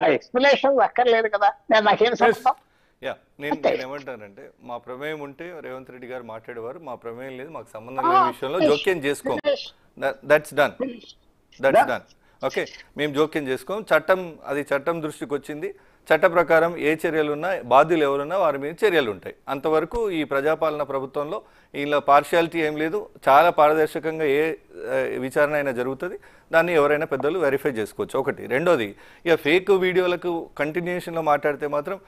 Explanation అక్కర్లేదు కదా, నేను నాకేం సంబంధం. యా నేను ఏమంటానంటే మా ప్రమేయం ఉంటే రేవంత్ రెడ్డి గారు మాట్లాడేవారు, మా ప్రమేయం లేదు, మాకు సంబంధం లేని విషయంలో జోక్యం చేసుకోం. That's done. ఓకే, మేము జోక్యం చేసుకోం. చట్టం దృష్టికి వచ్చింది. చట్ట ప్రకారం ఏ చర్యలు ఉన్నా, బాధ్యులు ఎవరున్నా వారి మీద చర్యలు ఉంటాయి. అంతవరకు ఈ ప్రజాపాలన ప్రభుత్వంలో ఇలా పార్షియాలిటీ ఏం లేదు. చాలా పారదర్శకంగా ఏ విచారణ అయినా జరుగుతుంది. దాన్ని ఎవరైనా పెద్దలు వెరిఫై చేసుకోవచ్చు. ఒకటి. రెండోది, ఇక ఫేక్ వీడియోలకు కంటిన్యూషన్లో మాట్లాడితే మాత్రం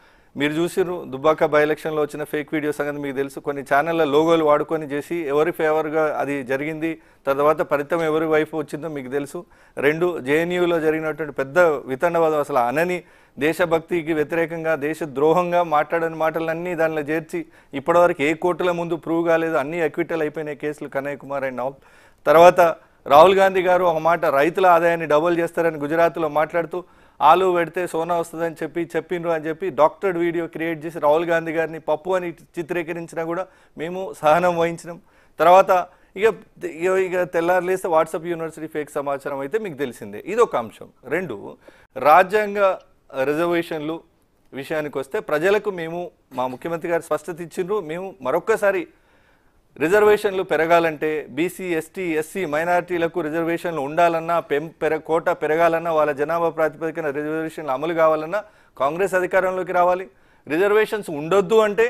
మీరు చూసిర్రు, దుబ్బాక బై ఎలక్షన్లో వచ్చిన ఫేక్ వీడియో సంగతి మీకు తెలుసు. కొన్ని ఛానళ్ళ లోగోలు వాడుకొని చేసి ఎవరి ఫేవర్గా అది జరిగింది, తర్వాత ఫలితం ఎవరి వైపు వచ్చిందో మీకు తెలుసు. రెండు, జేఎన్యూలో జరిగినటువంటి పెద్ద వితండవాదం, అసలు అనని దేశభక్తికి వ్యతిరేకంగా దేశ ద్రోహంగా మాట్లాడని మాటలన్నీ దానిలో చేర్చి ఇప్పటివరకు ఏ కోర్టుల ముందు ప్రూవ్ కాలేదు, అన్ని అక్విటల్ అయిపోయినాయి కేసులు కన్నయ్య కుమార్ అండ్ ఆల్. తర్వాత రాహుల్ గాంధీ గారు ఒక మాట రైతుల ఆదాయాన్ని డబుల్ చేస్తారని గుజరాత్లో మాట్లాడుతూ ఆలు పెడితే సోనా వస్తుందని చెప్పిండ్రు అని చెప్పి డాక్టర్డ్ వీడియో క్రియేట్ చేసి రాహుల్ గాంధీ గారిని పప్పు అని చిత్రీకరించినా కూడా మేము సహనం వహించినాం. తర్వాత ఇక తెల్లారులేస్తే వాట్సాప్ యూనివర్సిటీ ఫేక్ సమాచారం అయితే మీకు తెలిసిందే. ఇది ఒక అంశం. రెండు, రాజ్యాంగ రిజర్వేషన్లు విషయానికి వస్తే ప్రజలకు మేము మా ముఖ్యమంత్రి గారు స్పష్టత ఇచ్చిండ్రు. మేము మరొక్కసారి రిజర్వేషన్లు పెరగాలంటే బీసీ, ఎస్టీ, ఎస్సీ మైనారిటీలకు రిజర్వేషన్లు ఉండాలన్నా, కోటా పెరగాలన్నా, వాళ్ళ జనాభా ప్రాతిపదికన రిజర్వేషన్లు అమలు కావాలన్నా కాంగ్రెస్ అధికారంలోకి రావాలి. రిజర్వేషన్స్ ఉండొద్దు అంటే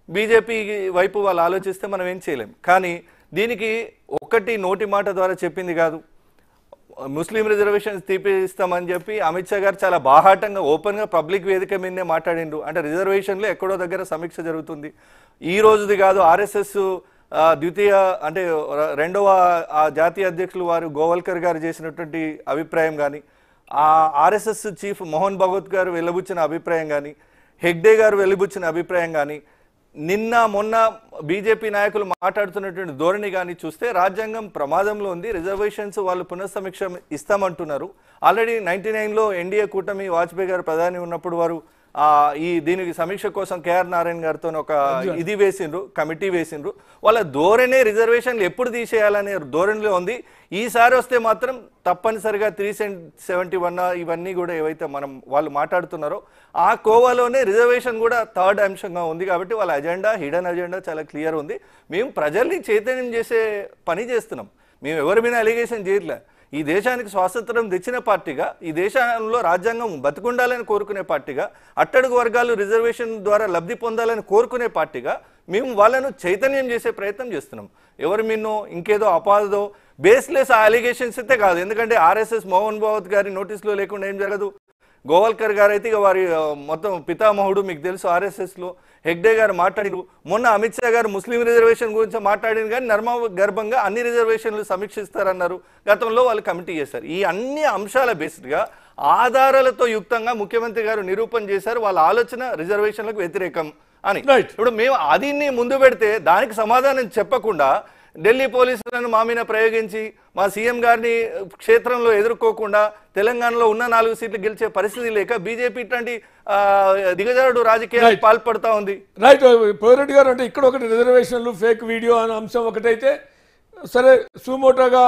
బీజేపీ వైపు వాళ్ళు ఆలోచిస్తే మనం ఏం చేయలేం. కానీ దీనికి ఒకటి నోటి మాట ద్వారా చెప్పింది కాదు. ముస్లిం రిజర్వేషన్స్ తీపిస్తామని చెప్పి అమిత్ షా గారు చాలా బాహాటంగా ఓపెన్గా పబ్లిక్ వేదిక మీదనే మాట్లాడిండ్రు. అంటే రిజర్వేషన్లో ఎక్కడో దగ్గర సమీక్ష జరుగుతుంది. ఈ రోజుది కాదు, ఆర్ఎస్ఎస్ రెండవ జాతీయ అధ్యక్షులు వారు గోవల్కర్ గారు చేసినటువంటి అభిప్రాయం కానీ, ఆ ఆర్ఎస్ఎస్ చీఫ్ మోహన్ భగవత్ గారు వెలుబుచ్చిన అభిప్రాయం కానీ, హెగ్డే గారు వెలుబుచ్చిన అభిప్రాయం కానీ, నిన్న మొన్న బీజేపీ నాయకులు మాట్లాడుతున్నటువంటి ధోరణి కానీ చూస్తే రాజ్యాంగం ప్రమాదంలో ఉంది. రిజర్వేషన్స్ వాళ్ళు పునఃసమీక్ష ఇస్తామంటున్నారు. ఆల్రెడీ 99లో ఎన్డీఏ కూటమి వాజ్పేయి గారు ప్రధాని ఉన్నప్పుడు వారు దీనికి సమీక్ష కోసం కేఆర్ నారాయణ గారితో ఒక కమిటీ వేసిండ్రు. వాళ్ళ ధోరణే రిజర్వేషన్లు ఎప్పుడు తీసేయాలనే ధోరణిలో ఉంది. ఈసారి వస్తే మాత్రం తప్పనిసరిగా 371 ఇవన్నీ కూడా ఏవైతే వాళ్ళు మాట్లాడుతున్నారో ఆ కోవాలోనే రిజర్వేషన్ కూడా థర్డ్ అంశంగా ఉంది. కాబట్టి వాళ్ళ హిడెన్ అజెండా చాలా క్లియర్ ఉంది. మేము ప్రజల్ని చైతన్యం చేసే పని చేస్తున్నాం. మేము ఎవరి మీద అలిగేషన్ చేయట్లే. ఈ దేశానికి స్వాతంత్రం తెచ్చిన పార్టీగా, ఈ దేశంలో రాజ్యాంగం బతుకుండాలని కోరుకునే పార్టీగా, అట్టడుగు వర్గాలు రిజర్వేషన్ ద్వారా లబ్ధి పొందాలని కోరుకునే పార్టీగా మేము వాళ్ళను చైతన్యం చేసే ప్రయత్నం చేస్తున్నాం. ఎవరి మీనో ఇంకేదో అపాదో బేస్లెస్ అలిగేషన్స్ అయితే కాదు. ఎందుకంటే ఆర్ఎస్ఎస్ మోహన్ భగవత్ గారి నోటీసులో లేకుండా ఏం జరగదు. గోవల్కర్ గారు అయితే ఇక వారి మొత్తం పితామహుడు మీకు తెలుసు. ఆర్ఎస్ఎస్లో హెగ్డే గారు మాట్లాడిరు. మొన్న అమిత్ షా గారు ముస్లిం రిజర్వేషన్ గురించి మాట్లాడింది, కానీ గర్భంగా అన్ని రిజర్వేషన్లు సమీక్షిస్తారన్నారు. గతంలో వాళ్ళు కమిటీ చేశారు. ఈ అన్ని అంశాల బేస్డ్గా ఆధారాలతో యుక్తంగా ముఖ్యమంత్రి గారు నిరూపణ చేశారు వాళ్ళ ఆలోచన రిజర్వేషన్లకు వ్యతిరేకం అని. ఇప్పుడు మేము అది ముందు పెడితే దానికి సమాధానం చెప్పకుండా ఢిల్లీ పోలీసులను మా మీద ప్రయోగించి మా సీఎం గారిని క్షేత్రంలో ఎదుర్కోకుండా తెలంగాణలో ఉన్న 4 సీట్లు గెలిచే పరిస్థితి లేక బీజేపీ ఇట్లాంటి దిగజారుడు రాజకీయాలు పాల్పడతా ఉంది. రైట్ పోరెడ్డి గారు, అంటే ఇక్కడ ఒకటి రిజర్వేషన్లు ఫేక్ వీడియో అనే అంశం ఒకటైతే సరే, సుమోటోగా